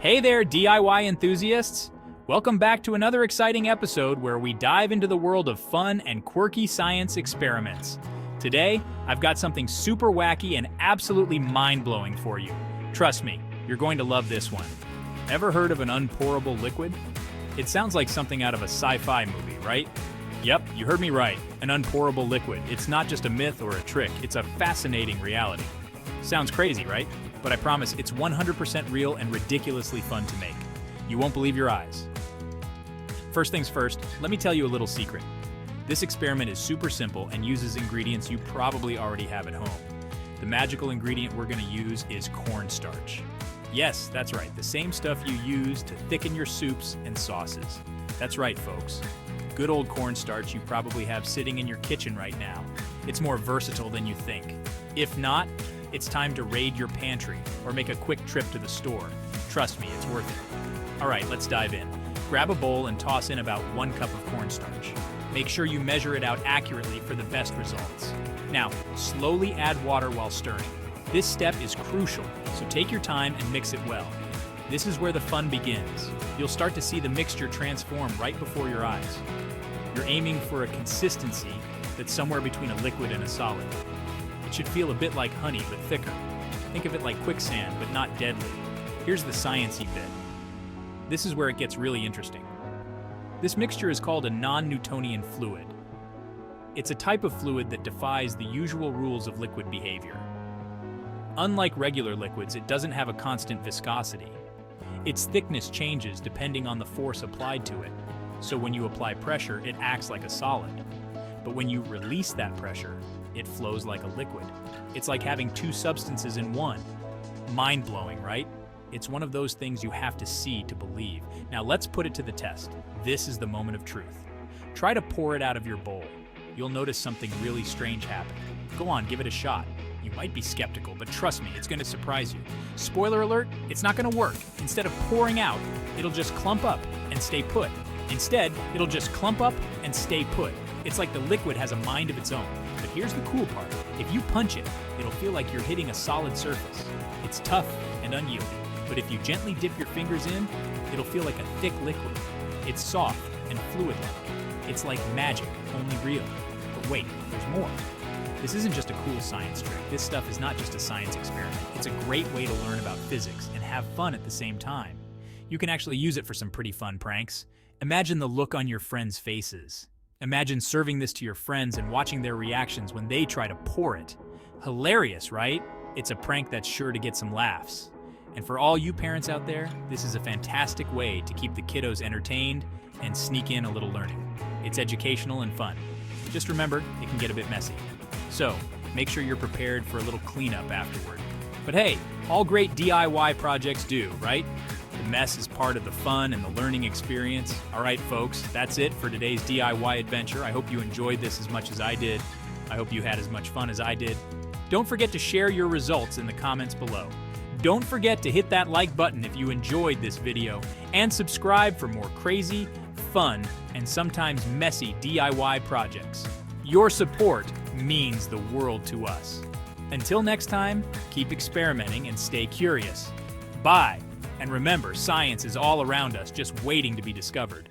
Hey there, DIY enthusiasts! Welcome back to another exciting episode where we dive into the world of fun and quirky science experiments. Today, I've got something super wacky and absolutely mind-blowing for you. Trust me, you're going to love this one. Ever heard of an unpourable liquid? It sounds like something out of a sci-fi movie, right? Yep, you heard me right. An unpourable liquid. It's not just a myth or a trick, it's a fascinating reality. Sounds crazy, right? But I promise it's 100% real and ridiculously fun to make. You won't believe your eyes. First things first, let me tell you a little secret. This experiment is super simple and uses ingredients you probably already have at home. The magical ingredient we're going to use is cornstarch. Yes, that's right, the same stuff you use to thicken your soups and sauces. That's right, folks. Good old cornstarch you probably have sitting in your kitchen right now. It's more versatile than you think. If not, it's time to raid your pantry or make a quick trip to the store. Trust me, it's worth it. All right, let's dive in. Grab a bowl and toss in about 1 cup of cornstarch. Make sure you measure it out accurately for the best results. Now, slowly add water while stirring. This step is crucial, so take your time and mix it well. This is where the fun begins. You'll start to see the mixture transform right before your eyes. You're aiming for a consistency that's somewhere between a liquid and a solid. It should feel a bit like honey, but thicker. Think of it like quicksand, but not deadly. Here's the sciencey bit. This is where it gets really interesting. This mixture is called a non-Newtonian fluid. It's a type of fluid that defies the usual rules of liquid behavior. Unlike regular liquids, it doesn't have a constant viscosity. Its thickness changes depending on the force applied to it. So when you apply pressure, it acts like a solid. But when you release that pressure, it flows like a liquid. It's like having 2 substances in one. Mind-blowing, right? It's one of those things you have to see to believe. Now let's put it to the test. This is the moment of truth. Try to pour it out of your bowl. You'll notice something really strange happen. Go on, give it a shot. You might be skeptical, but trust me, it's going to surprise you. Spoiler alert, it's not going to work. Instead of pouring out, it'll just clump up and stay put. Instead, it'll just clump up and stay put. It's like the liquid has a mind of its own. But here's the cool part. If you punch it, it'll feel like you're hitting a solid surface. It's tough and unyielding. But if you gently dip your fingers in, it'll feel like a thick liquid. It's soft and fluid-like. It's like magic, only real. But wait, there's more. This isn't just a cool science trick. This stuff is not just a science experiment. It's a great way to learn about physics and have fun at the same time. You can actually use it for some pretty fun pranks. Imagine the look on your friends' faces. Imagine serving this to your friends and watching their reactions when they try to pour it. Hilarious, right? It's a prank that's sure to get some laughs. And for all you parents out there, this is a fantastic way to keep the kiddos entertained and sneak in a little learning. It's educational and fun. Just remember, it can get a bit messy. So, make sure you're prepared for a little cleanup afterward. But hey, all great DIY projects do, right? The mess is part of the fun and the learning experience. All right, folks, that's it for today's DIY adventure. I hope you enjoyed this as much as I did. I hope you had as much fun as I did. Don't forget to share your results in the comments below. Don't forget to hit that like button if you enjoyed this video, and subscribe for more crazy, fun, and sometimes messy DIY projects. Your support means the world to us. Until next time, keep experimenting and stay curious. Bye! And remember, science is all around us, just waiting to be discovered.